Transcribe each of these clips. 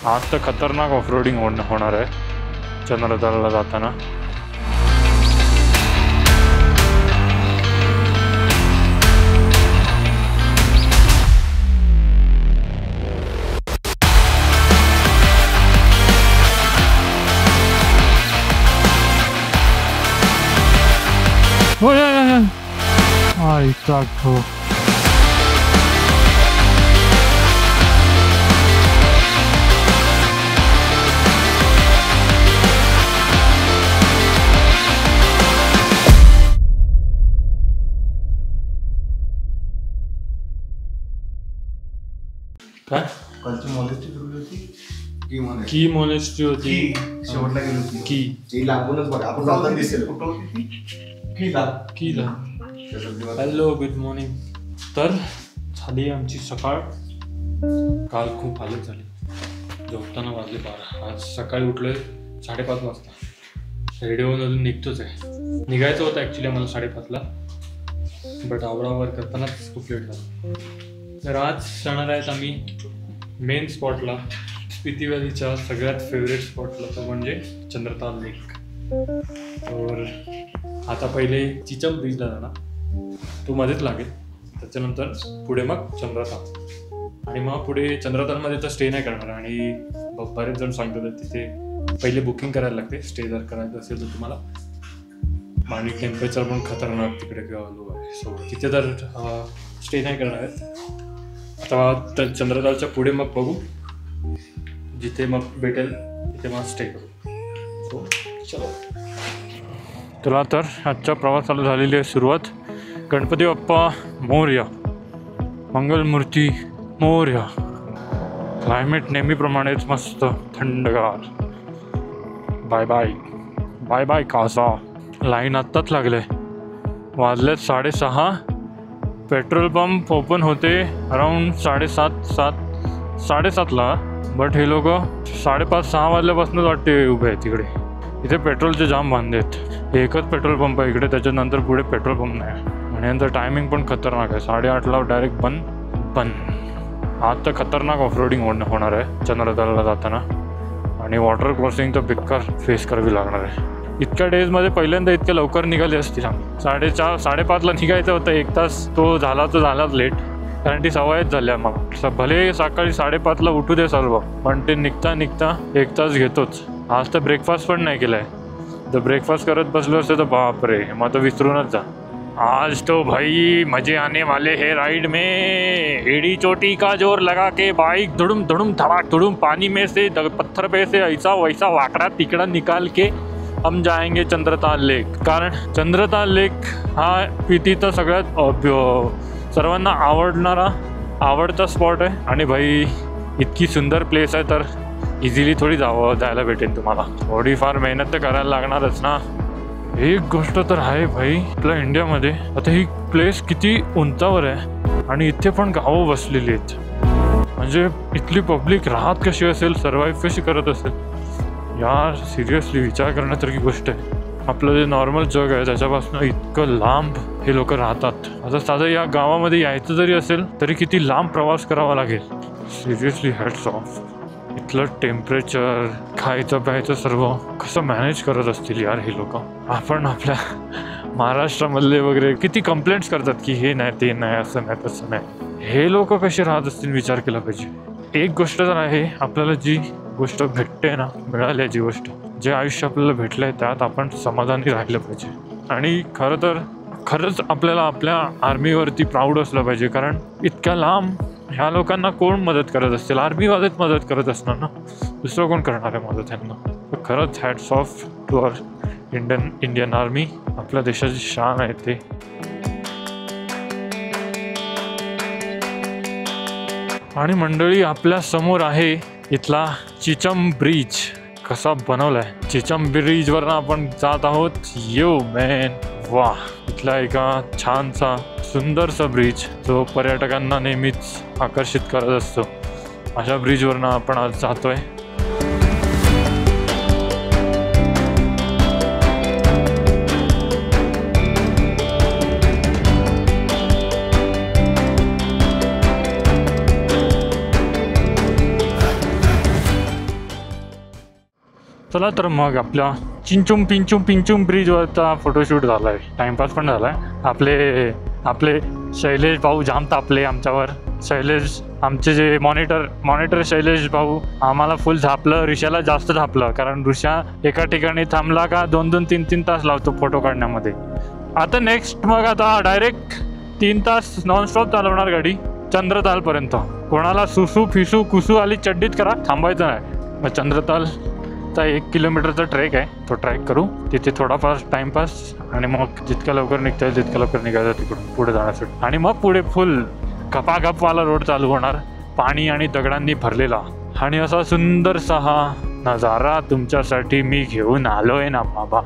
आज तर खतरनाक ऑफरोडिंग होणार आहे चंद्रतालला जाताना. Ai, taco. काय? कालची मॉलेस्टी ठरवली होती की मॉलेस्टी होती शेवटला गेली होती की ती लागूनच बघा आपण जाताना दिसेल कुठं होती ती कीला. Hello good morning. तर झाली आमची सकाळ. काल खूप हालत झाली. झोपताना वाजले 12. आज सकाळी उठलोय 5:30 वाजता. रेडिओ अजून निघतोच आहे. निघायचं होतं ॲक्च्युली आम्हाला 5:30ला, बट आवरावर करतानाच खूप लेट झाला. तर आज जाणार आहेत आम्ही मेन स्पॉटला, स्पिती व्हॅलीच्या सगळ्यात फेवरेट स्पॉटला, तो म्हणजे चंद्रताल लेक. तर आता पहिले चिचम ब्रिजला जाणार, तो मध्येच लागेल. त्याच्यानंतर पुढे मग चंद्रताल, आणि मग पुढे चंद्रतालमध्ये तर स्टे नाही करणार. आणि बरेच जण सांगतात तिथे पहिले बुकिंग करायला लागते स्टे जर करायचं असेल तर तुम्हाला. आणि टेम्परेचर पण खतरनाक तिकडे लो आहे, सो तिथे तर स्टे नाही करणार आहेत. आता चंद्रतालच्या पुढे मग बघू, जिथे मग भेटेल तिथे मग स्टे करू. सो चलो. तुला तर आजच्या प्रवासाला झालेली आहे सुरुवात. गणपती बाप्पा मोरया, मंगलमूर्ती मोरया. क्लायमेट नेहमीप्रमाणेच मस्त थंडगार. बाय बाय बाय बाय कासा. लाईन आत्ताच लागले, वाजलेत 6:30. पेट्रोल पंप ओपन होते अराऊंड 7:30ला, बट हे लोक 5:30-6 वाजल्यापासूनच वाटते उभे आहेत तिकडे. इथे पेट्रोलचे जाम बांधले आहेत. एकच पेट्रोल पंप आहे इकडे, त्याच्यानंतर पुढे पेट्रोल पंप नाही. आणि नंतर टायमिंग पण खतरनाक आहे. 8:30ला डायरेक्ट बंद. आज तर खतरनाक ऑफरोडिंग होणार आहे चंद्रतालला जाताना. आणि वॉटर क्रॉसिंग तर बेकार फेस करावी लागणार आहे. इतक्या डेजमध्ये पहिल्यांदा इतक्या लवकर निघाले असतील आम्ही. 4:30-5:30ला निघायचं होतं. 1 तास तो झालाच लेट, कारण ती सवयच झाली आम्हाला. भले सकाळी 5:30ला उठू दे सर्व, पण ते निघता 1 तास घेतोच. आज तर ब्रेकफास्ट पण नाही केला आहे. जर ब्रेकफास्ट करत बसलो असते तर बापरे, मग तर विसरूनच जा. आज तो भाई मजे आने वाले है राइड में. एड़ी चोटी का जोर लगा के बाइक धुड़ुम धुड़ुम धड़ाक धुड़ुम पानी में से पत्थर पे से ऐसा वैसा वाकड़ा तिकड़ा निकाल के हम जाएंगे चंद्रताल लेक. कारण चंद्रताल लेक हा स्पितीचा सगळ्यात सर्वांना आवडता स्पॉट आहे. आणि भाई इतकी सुंदर प्लेस आहे तर इझिली थोडी जायला भेटेल तुम्हाला. थोडीफार मेहनत तर करायला लागणारच ना. एक गोष्ट तर आहे भाई, आपल्या इंडियामध्ये आता ही प्लेस किती उंचावर आहे आणि इथे पण गावं बसलेली आहेत. म्हणजे इथली पब्लिक राहत कशी असेल, सर्वाईव्ह कशी करत असेल यार. सिरियसली विचार करण्यासारखी गोष्ट आहे. आपलं जे नॉर्मल जग आहे त्याच्यापासून इतकं लांब हे लोक राहतात. आता साधं या गावामध्ये यायचं जरी असेल तरी किती लांब प्रवास करावा लागेल. Seriously hats off. इथलं टेम्परेचर, खायचं प्यायचं सर्व कसं मॅनेज करत असतील यार हे लोक. आपण आपल्या महाराष्ट्रामधले वगैरे किती कंप्लेंट्स करतात की हे नाही ते नाही, असं नाही तसं नाही. हे लोक कसे राहत असतील विचार केला पाहिजे. एक गोष्ट तर आहे, आपल्याला जी गोष्ट भेटते ना, मिळाली जी गोष्ट, जे आयुष्य आपल्याला भेटलं आहे त्यात आपण समाधानी राहिलं पाहिजे. आणि खरंच आपल्याला आपल्या आर्मीवरती प्राऊड असलं पाहिजे. कारण इतक्या लांब ह्या लोकांना कोण मदत करत असतील? आर्मीवालेच मदत करत असणार ना, दुसरं कोण करणार आहे मदत यांना? तर खरंच hats off to our Indian army. आपल्या देशाची शान आहे ते. आणि मंडळी, आपल्या समोर आहे इथला चिचम ब्रिज. कसा बनवलाय चिचम ब्रिजवरनं आपण जात आहोत. यो मॅन, वाह! इथला एका छानसा सुंदरसा ब्रिज जो पर्यटकांना नेहमीच आकर्षित करत असतो. अशा ब्रिजवरनं आपण आज जातोय. चला तर मग आपल्या पिंचुम ब्रिजवरचा फोटोशूट झालाय, टाइमपास पण झालाय. आपले शैलेश भाऊ जाम तापले आमच्यावर. शैलेश आमचे जे मॉनिटर शैलेश भाऊ आम्हाला फुल झापलं. ऋषाला जास्त झापलं, कारण ऋषा एका ठिकाणी थांबला का 2-3 तास लावतो फोटो काढण्यामध्ये. आता नेक्स्ट मग आता डायरेक्ट 3 तास नॉनस्टॉप चालवणार गाडी चंद्रतालपर्यंत. कोणाला सुसू फिसू कुसू आली चड्डीत करा, थांबायचं नाही. मग चंद्रतालचा 1 किलोमीटरचा ट्रेक आहे, तो ट्रेक करू. तिथे थोडाफार टाइमपास आणि मग जितक्या लवकर निघता येईल तितक्या लवकर निघायचं तिकडून पुढे जाण्यासाठी. आणि मग पुढे फुल गपागपवाला रोड चालू होणार, पाणी आणि दगडांनी भरलेला. आणि असा सुंदरसा हा नजारा तुमच्यासाठी मी घेऊन आलोय ना बाबा.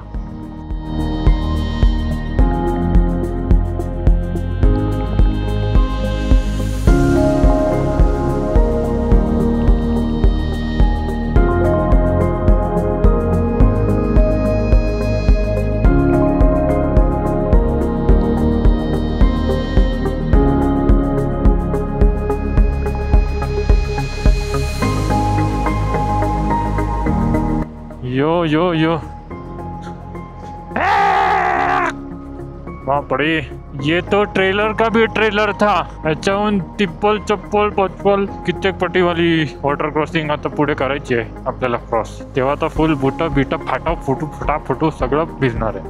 यो बापरे, ये तो ट्रेलर का भी ट्रेलर था. याच्याहून तिप्पल चप्पल पचपल कित्येक पटीवाली वॉटर क्रॉसिंग आता पुढे करायची आहे आपल्याला क्रॉस. तेव्हा तर फुल बुटा बिटा फटाफुटू सगळं भिजणार आहे.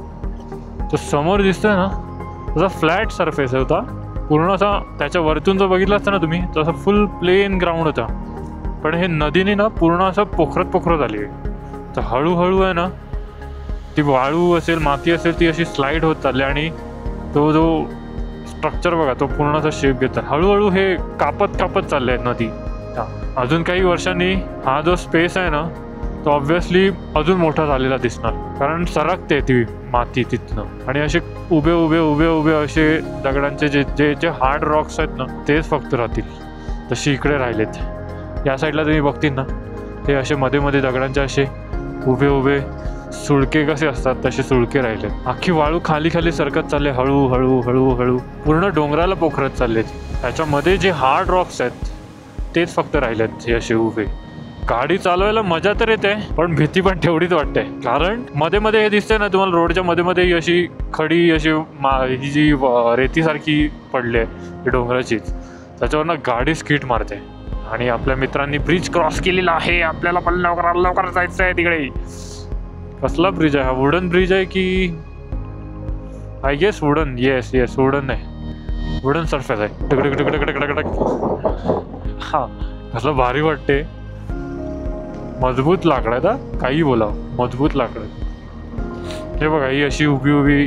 तो समोर दिसतोय ना, तसा फ्लॅट सरफेस होता पूर्ण असा. त्याच्या वरतून जर बघितलं असतं ना तुम्ही, तसं फुल प्लेन ग्राउंड होता. पण हे नदीने ना पूर्ण असं पोखरत आली आहे. तर हळूहळू आहे ना, ती वाळू असेल माती असेल ती अशी स्लाईड होत चालली. आणि तो जो स्ट्रक्चर बघा, तो पूर्ण असा शेप घेतात. हळूहळू हे कापत चालले आहेत नदी. अजून काही वर्षांनी हा जो स्पेस आहे ना, तो ऑब्व्हियसली अजून मोठा झालेला दिसणार, कारण सरकते ती माती तिथनं. आणि असे उभे असे दगडांचे जे हार्ड रॉक्स आहेत ना, तेच फक्त राहतील. तशी इकडे राहिलेत. या साईडला तुम्ही बघतील ना, ते असे मध्ये दगडांचे असे उभे सुळके कसे असतात तसे सुळके राहिले. अख्खी वाळू खाली सरकत चालले हळू पूर्ण डोंगराला पोखरत चाललेत. त्याच्यामध्ये जे हार्ड रॉक्स आहेत तेच फक्त राहिलेत हे असे उभे. गाडी चालवायला मजा तर येते, पण भीती पण तेवढीच वाटते. कारण मध्ये हे दिसतंय ना तुम्हाला, रोडच्या मध्ये अशी खडी अशी ही जी रेतीसारखी पडली आहे डोंगराचीच, त्याच्यावरनं गाडी स्किट मारते. आणि आपल्या मित्रांनी ब्रिज क्रॉस केलेला आहे. आपल्याला पण लवकर जायचं आहे तिकडे. कसला ब्रिज आहे हा? वुडन ब्रिज आहे की I guess wooden. Yes wooden आहे. वुडन सरफेस आहे. टक. हा कसलं भारी वाटते. मजबूत लाकड आहे. काही बोला, मजबूत लाकड. हे बघा, ही अशी उभी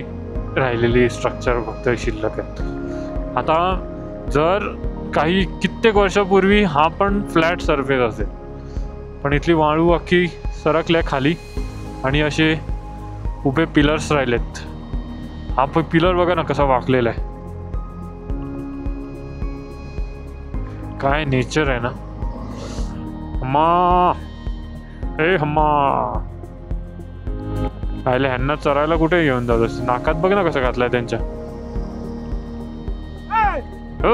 राहिलेली स्ट्रक्चर फक्त शिल्लक आहेत. आता जर काही कित्येक वर्षापूर्वी हा पण फ्लॅट सरफेस असेल, पण इथली वाळू अख्खी सरकल्या खाली आणि असे उभे पिलर्स राहिलेत. हा पिलर बघा ना कसा वाकलेला आहे. काय नेचर आहे ना. हम्मा आयले ह्यांना चरायला कुठे घेऊन जात. नाकात बघ ना कसं घातलाय त्यांच्या. हो,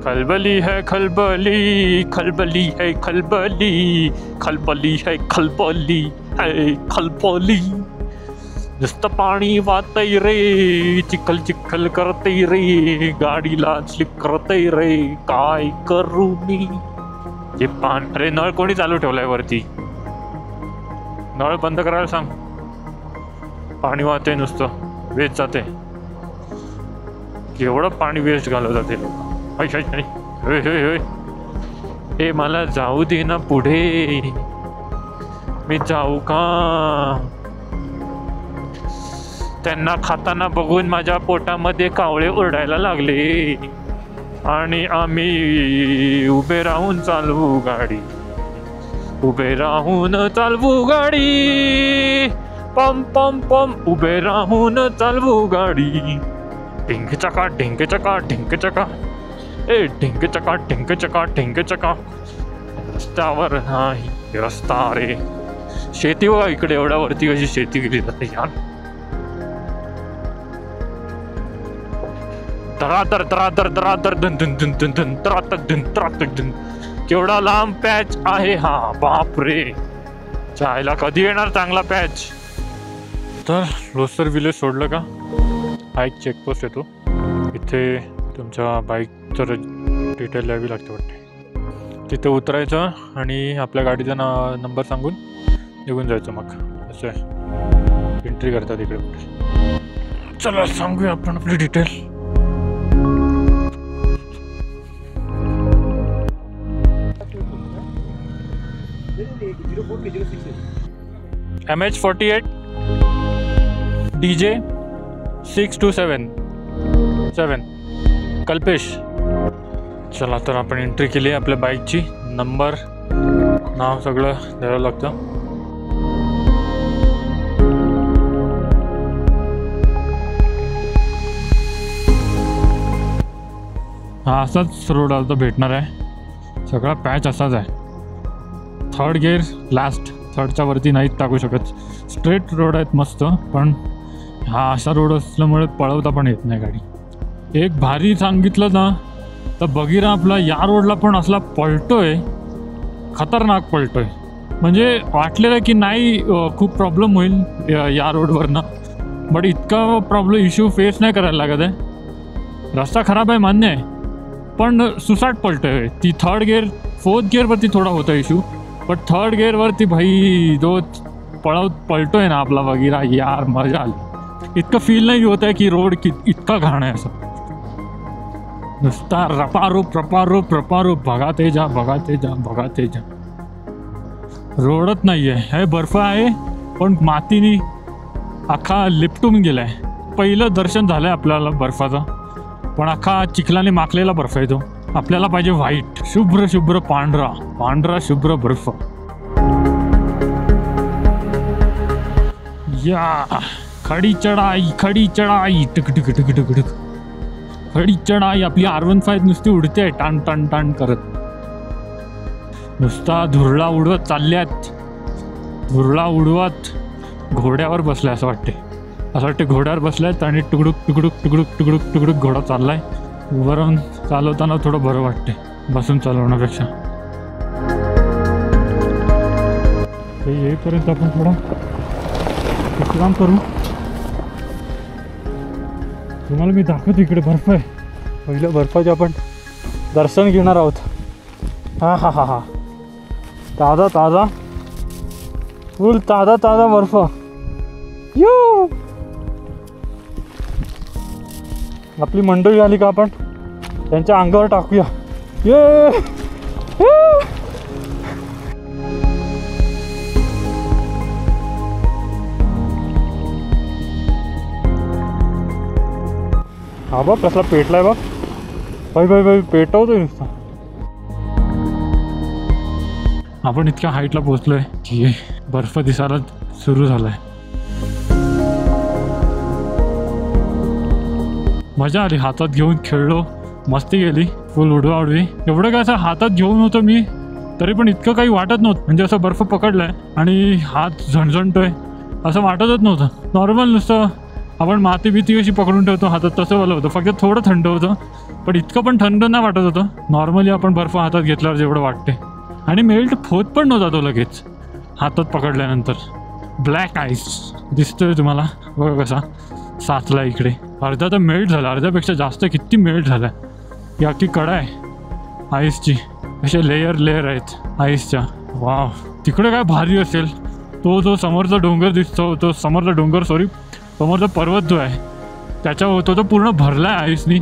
खलबली है खलबली है खलबली. नुसतं पाणी वाहतय रे, चिखल करतय रे, गाडीला स्लिप करतय रे, काय करू मी. हे अरे नळ कोणी चालू ठेवलाय वरती? नळ बंद करायला सांग. पाणी वाहतंय नुसतं, वेस्ट जाते. केवढं पाणी वेस्ट घालवतात ते लोक. हे मला जाऊ दे ना पुढे, मी जाऊ का? त्यांना खाताना बघून माझ्या पोटामध्ये कावळे ओरडायला लागले. आणि आम्ही उभे राहून चालवू गाडी, पम पम पम, उभे राहून चालवू गाडी. ढिंक चका ए ढिंक चका. रस्त्यावर नाही रस्ता रे. शेती बघा इकडे, एवढ्या वरती कशी शेती केली जाते यार. तरातर धन केवढा लांब पॅच आहे हा, बाप रे. चायला कधी येणार चांगला पॅच. तर लोसर विलेज सोडलं का हा एक चेकपोस्ट येतो. इथे तुमच्या बाईकचं डिटेल द्यावी लागते वाटते. तिथे उतरायचं आणि आपल्या गाडीचा नंबर सांगून निघून जायचं. मग असं आहे, एंट्री करतात इकडे पुढे. चला सांगूया आपण आपली डिटेल. MH48 DJ 6277 Kalpesh. चला तर आपण एंट्री केली आपल्या बाईकची. नंबर नाव सगळं द्यावं लागतं. हा असाच रोड आता भेटणार आहे. सगळा पॅच असाच आहे. थर्ड गिअर लास्ट, थर्डच्या वरती नाहीच टाकू शकत. स्ट्रेट रोड आहेत मस्त, पण हा असा रोड असल्यामुळे पळवता पण येत नाही गाडी. एक भारी सांगितलं ना तर बगीरा आपला या रोडला पण असला पळतोय, खतरनाक पळतोय. म्हणजे वाटलेलं की नाही खूप प्रॉब्लेम होईल या रोडवरनं, बट इतका प्रॉब्लेम इश्यू फेस नाही करायला लागत आहे. रस्ता खराब आहे मान्य आहे, पण सुसाट पळतोय. ती थर्ड गिअर फोर्थ गिअरवरती थोडा होता इश्यू, बट थर्ड गिअरवरती भाई जो पळतोय ना आपला बगीरा, यार मजा आली. इतकं फील नाही होत आहे की रोड इतका घाण आहे. असं नुसता रपारूप रपारूप रपारूप भगाते जा भगाते जा भगाते जा. रोडच नाही आहे. हे बर्फ आहे पण मातीने अख्खा लिपटून गेला आहे. पहिलं दर्शन झालं आहे आपल्याला बर्फाचं, पण अख्खा चिखलाने माखलेला बर्फ आहे तो. आपल्याला पाहिजे व्हाईट, शुभ्र शुभ्र पांढरा पांढरा शुभ्र बर्फ. या खडी चढाई टक टक टक टक टक. खडी चढाई. आपली R15 नुसती उडते टाण टाण टाण करत. नुसता धुरळा उडवत चालल्यात. धुरळा उडवत घोड्यावर बसलाय असं वाटते. असं वाटते घोड्यावर बसलायत आणि टुकडुक टुकडुक टुकडुक टुकडुक टुकडुक घोडा चाललाय. उभं राहून चालवताना थोडं बरं वाटते बसून चालवण्यापेक्षा. ते येईपर्यंत आपण थोडा विश्राम करू. तुम्हाला मी दाखवतो इकडे बर्फ आहे. पहिलं बर्फाचे आपण दर्शन घेणार आहोत. हा हा हा हा, ताजा ताजा फुल ताजा ताजा बर्फ. यो आपली मंडळी आली का आपण त्यांच्या अंगावर टाकूया. ये हा बघ कसला पेटलाय बघ. बाई बाई बाई पेटवतोय नुसता. आपण इतक्या हाईटला पोहोचलोय की बर्फ दिसायला सुरू झालाय. मजा आली. हातात घेऊन खेळलो, मस्ती गेली फुल उडवा उडवी. एवढं काय असं हातात घेऊन होतं मी तरी पण इतकं काही वाटत नव्हतं. म्हणजे असं बर्फ पकडलाय आणि हात झणझणतोय असं वाटतच नव्हतं. नॉर्मल नुसतं आपण माती भीती कशी पकडून ठेवतो हातात तसं वालं होतं. फक्त थोडं थंड होतं, पण इतकं पण थंड नाही वाटत होतं नॉर्मली आपण बर्फ हातात घेतल्यावर जेवढं वाटते. आणि मेल्ट होत पण नव्हता तो लगेच हातात पकडल्यानंतर. ब्लॅक आईस दिसतोय तुम्हाला बघा कसा साचला इकडे. अर्धा तर मेल्ट झाला, अर्ध्यापेक्षा जास्त किती मेल्ट झाला. ही अख्खी कडा आहे आईसची. असे लेयर लेयर आहेत आईसच्या. वाव, तिकडे काय भारी असेल. तो जो समोरचा डोंगर दिसतो, तो समोरचा डोंगर समोरचा पर्वत जो आहे त्याच्या होतो तो पूर्ण भरला आहे आईसनी.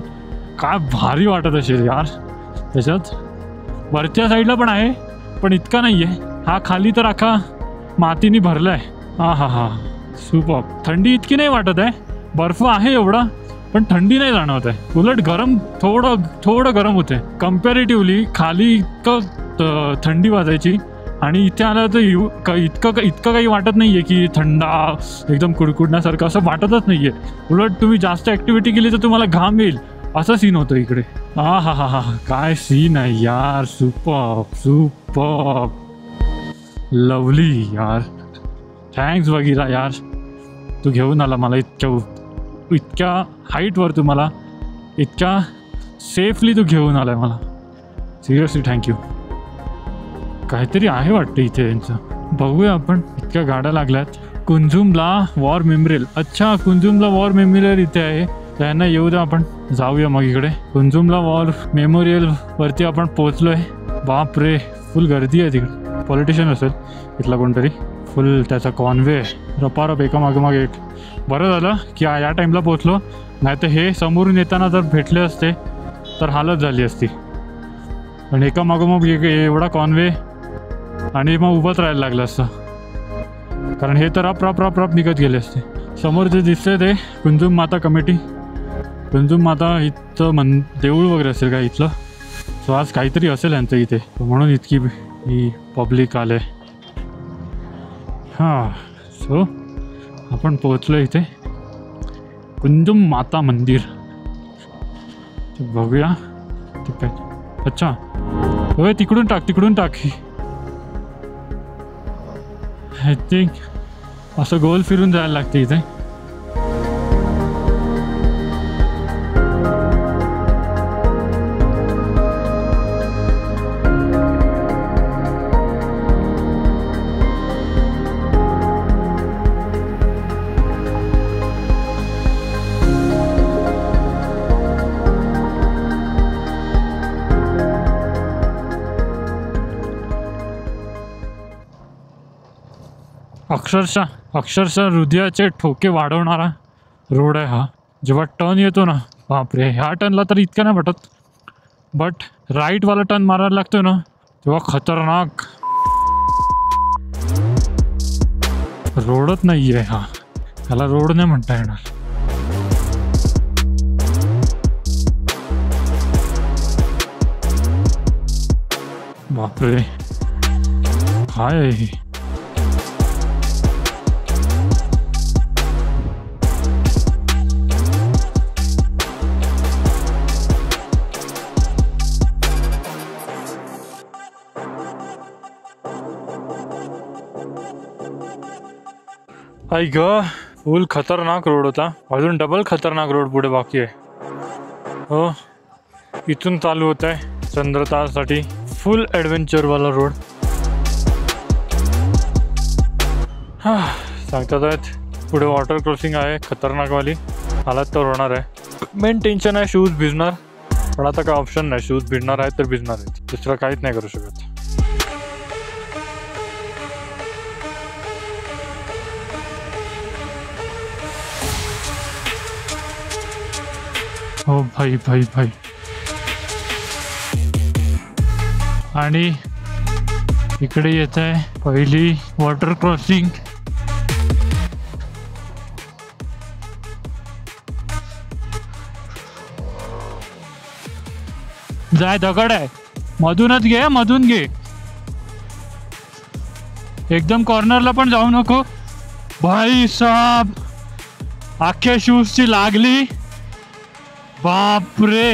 काय भारी वाटत असेल यार. त्याच्यात वरच्या साईडला पण आहे पण इतका नाही आहे. हा खाली तर अख्खा मातीने भरला आहे. हा हा हा, सुपर. थंडी इतकी नाही वाटत आहे. बर्फ आहे एवढा पण थंडी नाही जाणवत आहे. उलट गरम थोडं गरम होते कम्पॅरेटिव्हली. खाली इतकं थंडी वाजायची आणि इथे आलं तर इतकं काही वाटत नाही आहे की थंडा एकदम कुडकुडण्यासारखं असं वाटतच नाही आहे. उलट तुम्ही जास्त ॲक्टिव्हिटी केली तर तुम्हाला घाम येईल असं सीन होतं इकडे. हा हा हा हा, काय सीन आहे यार. सुपर सुपर लवली यार. थँक्स बगीरा यार, तू घेऊन आला मला इतक्या हाईटवर. तुम्हाला इतक्या सेफली तू घेऊन आलाय मला. Seriously thank you. काहीतरी आहे वाटतं इथे यांचं. बघूया आपण. इतक्या गाड्या लागल्यात. कुंझुमला वॉर मेमोरियल. अच्छा, कुंझुमला वॉर मेमोरियल इथे आहे. त्यांना येऊ द्या, आपण जाऊया मग इकडे. कुंझुमला वॉर मेमोरियल वरती आपण पोहोचलोय. बाप रे, फुल गर्दी आहे तिकडे. पॉलिटिशियन असेल इथला कोणतरी. फुल त्याचा कॉन्वे रपारप एका मागोमाग एक. बरं झालं की या टाईमला पोहोचलो, नाही तर हे समोरून येताना जर भेटले असते तर हालत झाली असती. पण एका मागोमाग एवढा कॉन्वे आणि मग उभंच राहायला लागलं असतं, कारण हे तर रप निघत गेले असते. समोर जे दिसतंय ते कुंझुम माता कमिटी. कुंझुम माता इथं देऊळ वगैरे असेल का इथलं. सो आज काहीतरी असेल यांचं इथे, म्हणून इतकी ही पब्लिक आले. हां, सो आपण पोहोचलो इथे कुंझुम माता मंदिर. बघूया ठीक आहे. अच्छा, होय, तिकडून टाक. आय थिंक असं गोल फिरून जायला लागते इथे. अक्षरशः हृदयाचे ठोके वाढवणारा रोड आहे हा. जेव्हा टर्न येतो ना, बापरे, ह्या टर्नला तर इतकं नाही वाटत, बट राईटवाला टर्न मारायला लागतो ना तेव्हा खतरनाक. रोडच नाही आहे हा, ह्याला रोड नाही म्हणता येणार. बापरे, काय आहे हे? आई ग, फुल खतरनाक रोड होता. अजून डबल खतरनाक रोड पुढे बाकी आहे. हो, इथून चालू होत आहे चंद्रतालसाठी फुल ॲडव्हेंचरवाला रोड. हां, सांगतात आहेत पुढे वॉटर क्रॉसिंग आहे खतरनाकवाली. हालात तर होणार आहे. मेन टेन्शन आहे शूज भिजणार, पण आता काय ऑप्शन नाही. शूज भिजणार आहेत तर भिजणार आहेत, दुसरं काहीच नाही करू शकत. हो भाई. आणि इकडे येत आहे पहिली वॉटर क्रॉसिंग. जाय, दगड आहे, मधून घे. एकदम कॉर्नरला पण जाऊ नको. भाई साहब, अख्ख्या शूजची लागली. बापरे,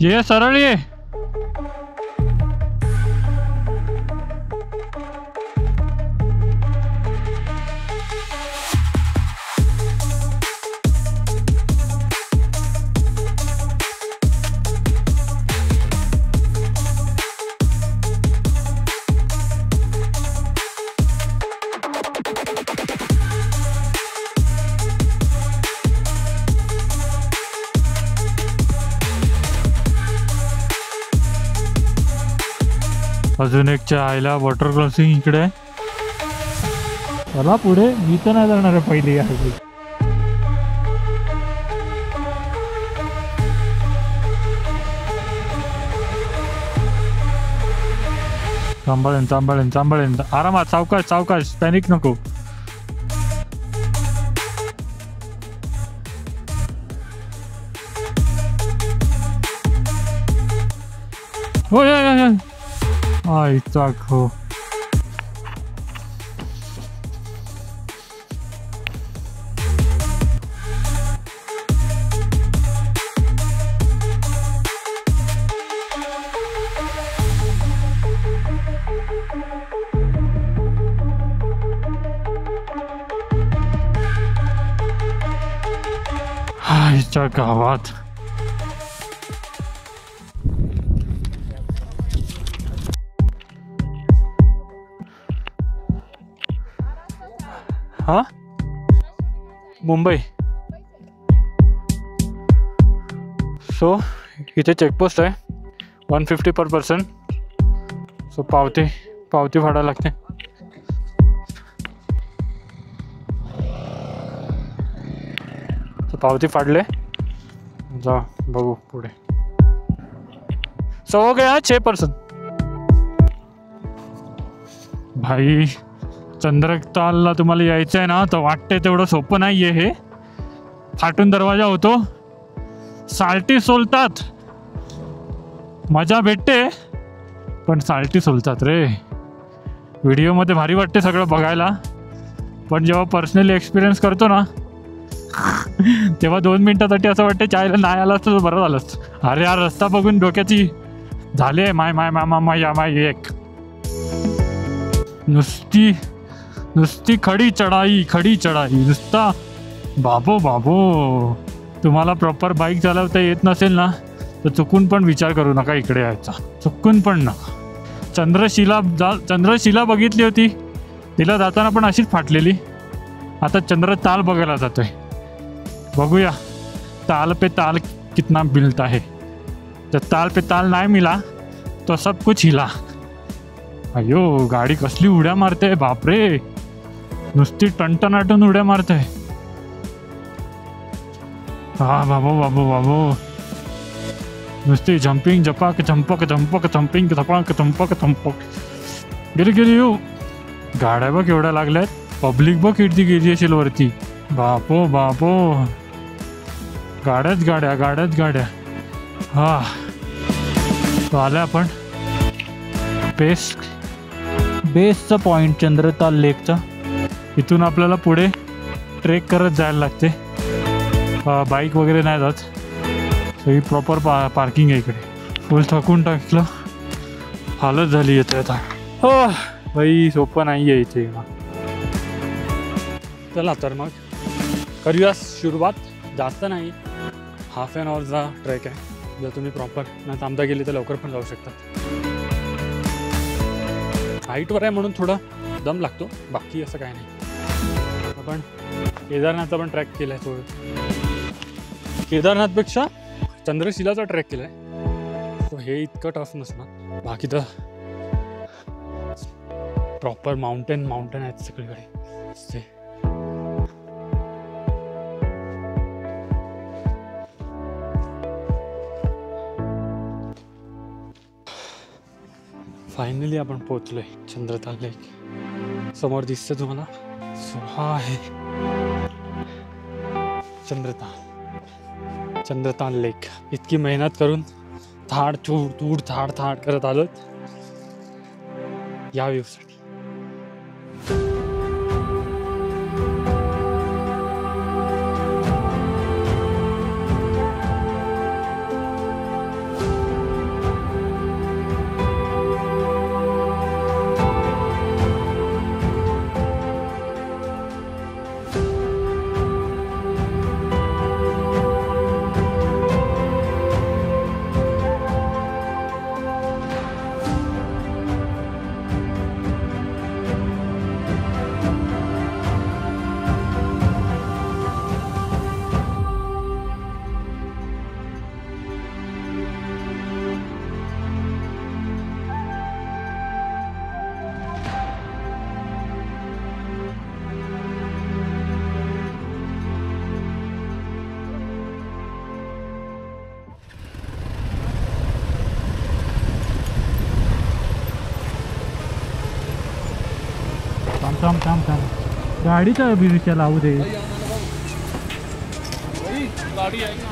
ये सरळ ये. अजून एक चायला वॉटर क्रॉसिंग इकडे आहे. चला पुढे, मी तर नाही जाणार आहे पहिली. सांभाळेन. आरामात, सावकाश, पॅनिक नको. हो, आईचा खो. आईच्या गावात हां मुंबई. सो इथे चेकपोस्ट आहे 150 पर पर्सन. सो पावती फाडायला लागते. पावती फाडले जा बघू पुढे. सो हो गया 6 पर्सन. भाई चंद्रतालला तुम्हाला यायचं आहे ना तर वाटते तेवढं सोपं नाही आहे हे. फाटून दरवाजा होतो, साल्टी सोलतात, मजा भेटते पण साल्टी सोलतात रे. व्हिडिओमध्ये भारी वाटते सगळं बघायला पण जेव्हा पर्सनली एक्सपिरियन्स करतो ना तेव्हा 2 मिनिटासाठी असं वाटतं चायला नाही आलं असतं तर बरं झालं असतं. अरे यार रस्ता बघून डोक्याची झाले माय माय मामा माय एक. नुसती खडी चढाई नुसता बाबो. तुम्हाला प्रॉपर बाईक चालवता येत नसेल ना तर चुकून पण विचार करू नका इकडे यायचा. चुकून पण नका. चंद्रशिला बघितली होती, तिला जाताना पण अशीच फाटलेली. आता चंद्रताल बघायला जातोय. बघूया ताल पे ताल कितना मिलता है. जब ताल पे ताल नाही मिला तो सब कुछ हिला. अयो गाडी कसली उड्या मारते बापरे. नुसती टणटणाटून उड्या मारते. हा बाबो नुसती जंपिंग जंपिंग झपक गेली येऊ. गाड्या बघ एवढ्या लागल्यात. पब्लिक बघ किती गेली असेल वरती. बापो गाड्याच गाड्या. हा तो आल्या आपण बेसचा पॉईंट चंद्रताल लेकचा. इथून आपल्याला पुढे ट्रेक करत जायला लागते. बाईक वगैरे नाही जात. सो ही प्रॉपर पार्किंग आहे इकडे. फुल थकून टाकलं, हालत झाली येते आता. हो बाई सोपं नाही आहे इथे. चला तर मग करूया सुरुवात. जास्त नाही, हाफ ॲन आवरचा ट्रेक आहे. जर तुम्ही प्रॉपर ना थांबता गेली तर लवकर पण जाऊ शकता. हाईटवर आहे म्हणून थोडा दम लागतो, बाकी असं काय नाही. आपण केदारनाथचा पण ट्रॅक केला आहे. थोडं केदारनाथपेक्षा चंद्रशिलाचा ट्रॅक केला आहे. तो हे इतकं टफ नसणार. बाकी तर प्रॉपर माउंटेन आहेत सगळीकडे. फायनली आपण पोहोचलोय चंद्रताल लेक. समोर दिसतं तुम्हाला. सो हा आहे चंद्रताल लेक. इतकी मेहनत करून थाड करत आलो या व्ह्यूसाठी. थांब गाडीचा अभिरुच्या लावू दे. गाडी आहे.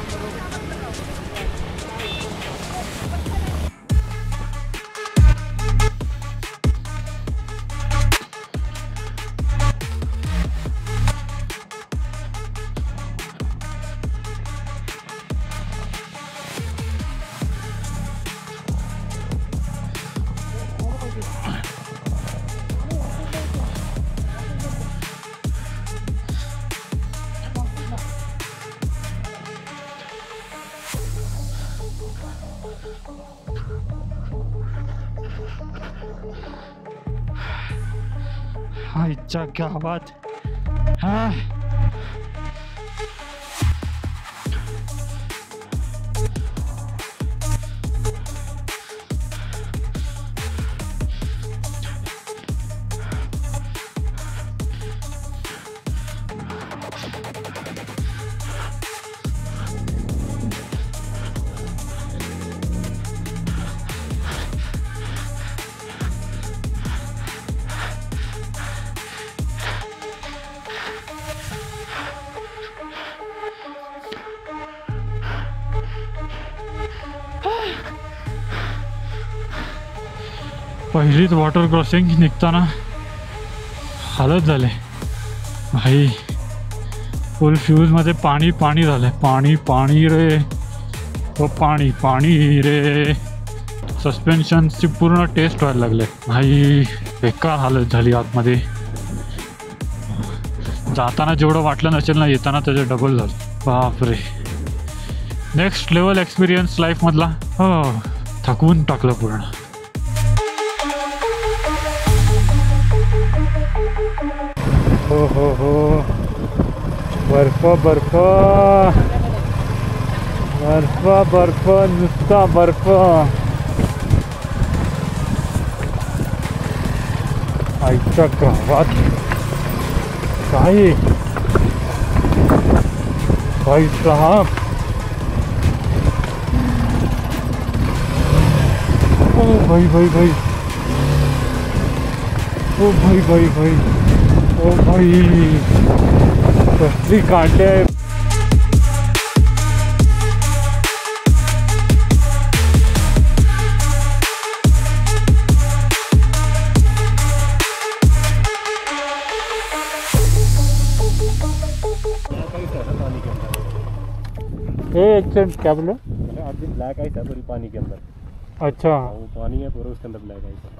हाँ इच्छा क्या बात. हाँ पहिलीच वॉटर क्रॉसिंग निघताना हालत झाले भाई. फुल फ्यूजमध्ये पाणी पाणी झालं. पाणी पाणी रे हो, पाणी पाणी रे. सस्पेन्शनची पूर्ण टेस्ट व्हायला लागले भाई. बेकार हालत झाली आतमध्ये. जाताना जेवढं वाटलं नसेल ना, येताना त्याचं डबल झालं. बापरे. नेक्स्ट लेवल एक्सपिरियन्स लाईफमधला. हो, थकवून टाकलं पूर्ण. हो हो हो, बर्फ बर्फ बर्फ बर्फ, नुसता बर्फ. आईच्या गावात काय भाई साहब. ओ भाई भाई भाई, ओ भाई भाई भाई, ओ भाई कसली काटे. एक सेकंड, क्या बोले? आधी ब्लैक आइस है पूरी पानी के अंदर. अच्छा, वो पानी है पूरा, उसके अंदर ब्लैक आइस है.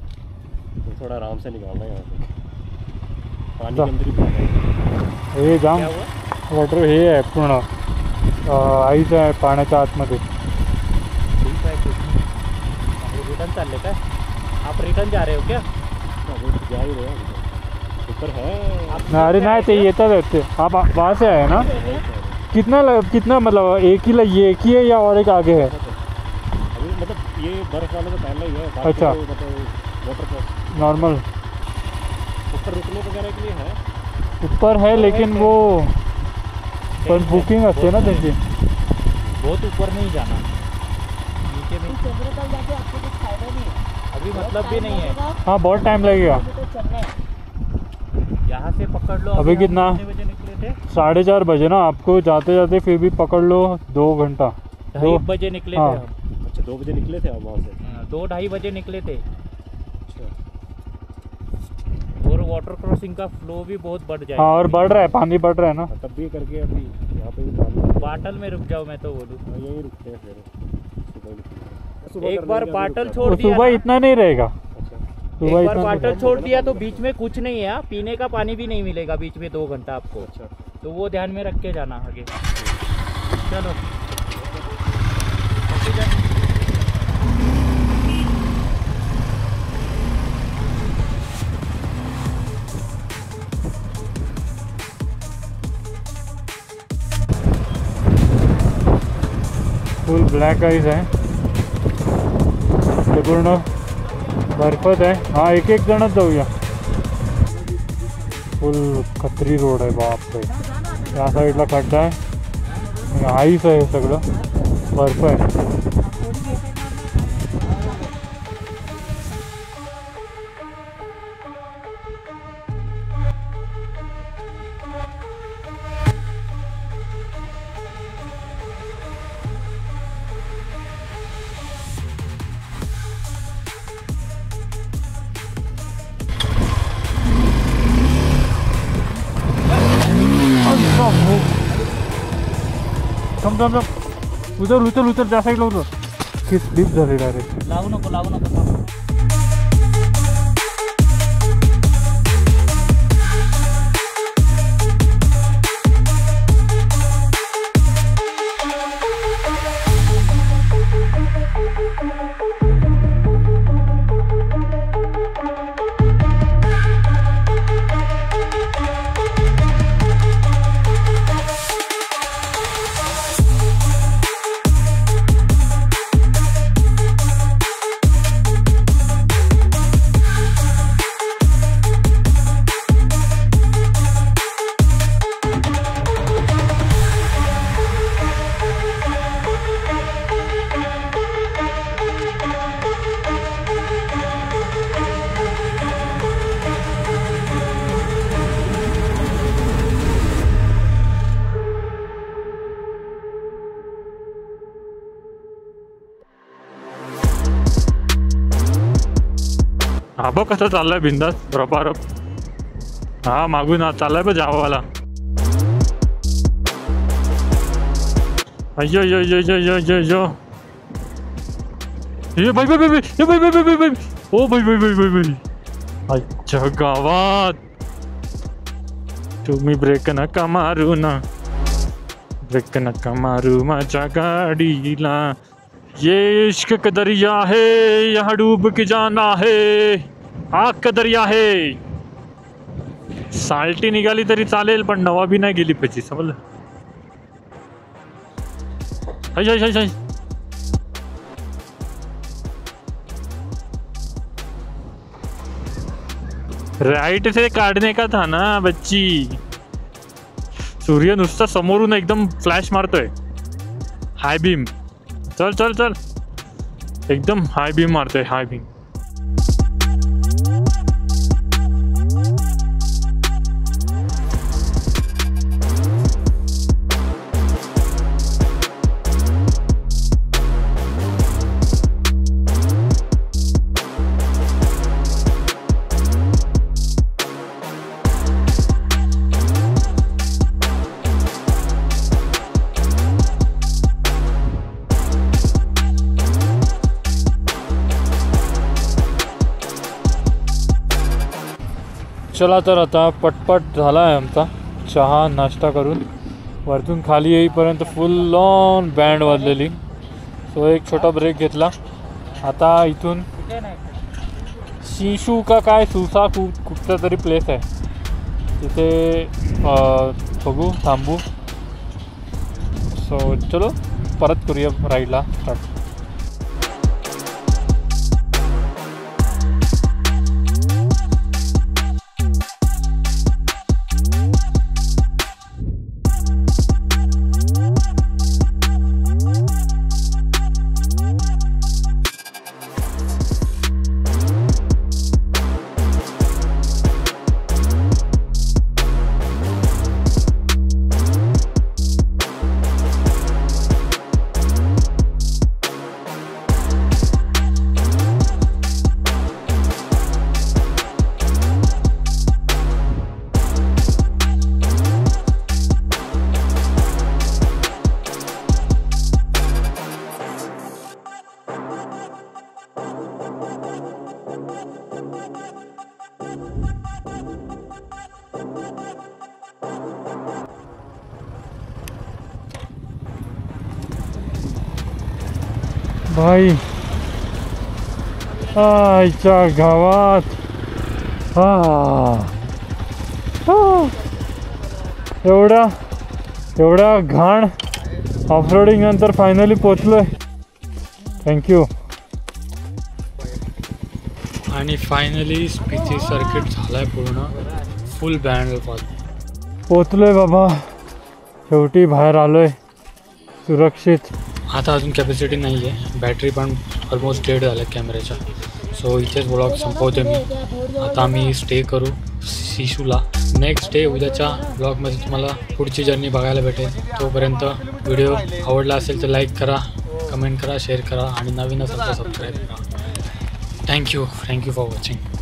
तो थोड़ा आराम से निकालना है यहाँ से. पानी के अंदर ही ब्लैक आइस. हे जाम वॉटर हे आहे पूर्ण. आईच आहे पाण्याच्या आतमध्ये. ठीक आहे. रिटर्न चालले काय? आप रिटर्न जा रहे हो क्या? जा ही रहे हैं. ऊपर है. अरे नाही, ते येतात आहेत ते. आप वहाँ से आहे ना? कितना मतलब एक ही है या और एक आगे है? अभी मतलब ये बर्फ वाला तो पहले ही है. अच्छा. तो मतलब वाटर क्रॉस नॉर्मल ऊपर रुकने वगैरह के लिए है. ऊपर है, लेकिन वो पर बुकिंग असते ना त्यांची. बहुत ऊपर नहीं जाना, नीचे में जाके आपको कुछ फायदा नहीं है. अभी मतलब भी नहीं है. हाँ, बहुत टाइम लगेगा. यहाँ से पकड़ लो. अभी कितना? कितने बजे निकले थे? 4:30 बजे ना. आपको जाते जाते फिर भी पकड़ लो 2 घंटा. 2:30 बजे निकले हाँ. थे हम. अच्छा, 2 बजे निकले थे आप वहाँ से? 2-2:30 बजे निकले थे. अच्छा. और वाटर क्रॉसिंग का फ्लो भी बहुत बढ़ जाएगा. हाँ, और बढ़ रहा है, पानी बढ़ रहा है ना. तब भी करके अभी यहाँ पे भी पानी. बाटल में रुक जाओ, मैं तो बोलूँ. यहीं रुकते हैं फिर. एक बार बाटल छोड़ तो दिया सुबह ना, इतना नहीं रहेगा. एक सुबह बार इतना बाटल छोड़ दिया तो बीच में कुछ नहीं है. पीने का पानी भी नहीं मिलेगा बीच में 2 घंटा आपको. अच्छा. तो वो ध्यान में रख के जाना आगे. चलो. फुल ब्लॅक आईज आहे. ते पूर्ण बर्फच आहे. हा, एक एक जणच जाऊया. फुल खत्री रोड आहे. बापरे. त्या साईडला खड्डा आहे, आईस आहे सगळं, बर्फ आहे. थांब. उतर त्या साईडला उतर. की स्लिप झाली डायरेक्ट. लागू नको. हा बघ कसा चाललाय बिंदास रपारप. हा मागून हा चाललाय बघ जावावाला. अय्यो यो यो यो यो यो यो ये भाई भाई भाई ये भाई भाई भाई भाई ओ भाई भाई भाई भाई भाई. अच्छा गावात तुम्ही ब्रेक नका मारू ना, ब्रेक नका मारू माझ्या गाडीला. ये इश्क का दरिया है यहाँ डूब के जाना है, आग का दरिया है. साल्टी निघाली तरी चालेल पण नवा बी नाही गेली पाहिजे समजलं. हाय हाय हाय हाय. राइट से काढणे का था ना बच्ची. सूर्य नुसता समोरून एकदम फ्लॅश मारतोय. हाय बीम. चल चल चल एकदम हाय बीम मारतोय हाय बीम. चला तर आता पटपट झाला आहे आमचा चहा नाश्ता करून वरतून खाली येईपर्यंत फुल ऑन बँड वाजलेली. सो एक छोटा ब्रेक घेतला. आता इथून शिशू का काय सुसा कुठचा तरी प्लेस आहे तिथे बघू थांबू. सो चलो परत करूया राईडला स्टार्ट. भाई आईच्या गावात एवढ्या घाण ऑफरोडिंग नंतर फायनली पोचलोय. थँक्यू. आणि फायनली स्पीची सर्किट झालाय पूर्ण फुल बँड पोचलोय बाबा. शेवटी बाहेर आलोय सुरक्षित. आता अजून कॅपॅसिटी नाही आहे. बॅटरी पण ऑलमोस्ट डेड झाल्या कॅमेऱ्याच्या. सो इथेच ब्लॉग संपवते मी. आता आम्ही स्टे करू शिशूला. नेक्स्ट डे उद्याच्या ब्लॉगमध्ये तुम्हाला पुढची जर्नी बघायला भेटेल. तोपर्यंत व्हिडिओ आवडला असेल तर लाईक करा, कमेंट करा, शेअर करा आणि नवीन असेल तर सबस्क्राईब करा. Thank you for watching.